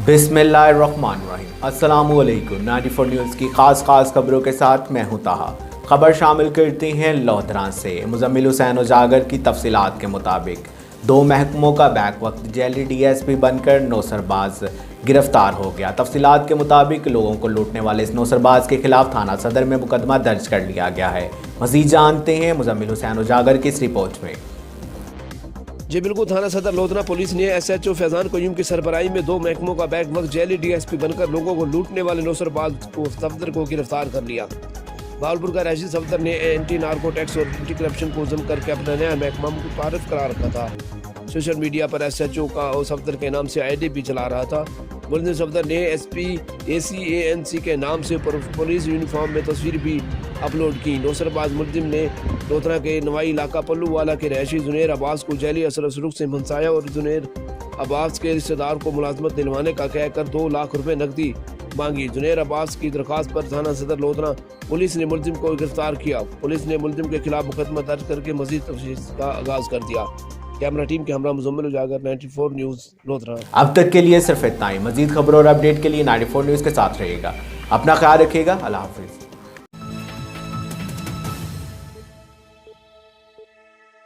बिस्मिल्लाहिर्रहमानिर्रहीम। अस्सलामुअलैकुम। 94 न्यूज़ की खास खबरों के साथ मैं हूं ताहा। खबर शामिल करते हैं लोधरा से। मुजम्मिल हुसैन उजागर की तफसीलात के मुताबिक 2 महकमों का बैक वक्त जेली DSP बनकर नौसरबाज गिरफ्तार हो गया। तफसीलात के मुताबिक लोगों को लूटने वाले इस नौसरबाज के खिलाफ थाना सदर में मुकदमा दर्ज कर लिया गया है। मजीद जानते हैं मुजम्मिल हुसैन उजागर की इस रिपोर्ट में। जी बिल्कुल, थाना सदर लोधरा पुलिस ने SHO फैजान कयूम की सरबराही में 2 महकमों का बैक वक्त जेली DSP बनकर लोगों को लूटने वाले नौसरबाज को सफदर को गिरफ्तार कर लिया। भावलपुर का रहायशी सफदर ने एंटी नार्को टैक्स और एंटी करप्शन को जम करके अपना नया महकमा मुतारिफ करा रखा था। सोशल मीडिया पर SHO का सफदर के नाम से ID भी चला रहा था। मुलजिम सफदर ने SP ACANC के नाम से पुलिस यूनिफॉर्म में तस्वीर भी अपलोड की। नौसरबाज मुलजिम ने लोधरा के नवाई इलाका पल्लूवाला के रहायशी जुनेर अब्बास को जेली असर सलूक से मनसाया और जुनेर अब्बास के रिश्तेदार को मुलाजमत दिलवाने का कहकर 2 लाख रुपए नकदी मांगी। जुनेर अब्बास की दरख्वास्त पर थाना सदर लोधरा पुलिस ने मुलजिम को गिरफ्तार किया। पुलिस ने मुलजिम के खिलाफ मुकदमा दर्ज करके मजीद तफ्तीश का आगाज कर दिया। कैमरा टीम के हमरा मुजम्मिल उजागर, 94 न्यूज़ लोधरा। अब तक के लिए सिर्फ इतना ही। मजीद खबरों और अपडेट के लिए 94 न्यूज़ के साथ रहिएगा। अपना ख्याल रखिएगा। अल्लाह हाफिज़।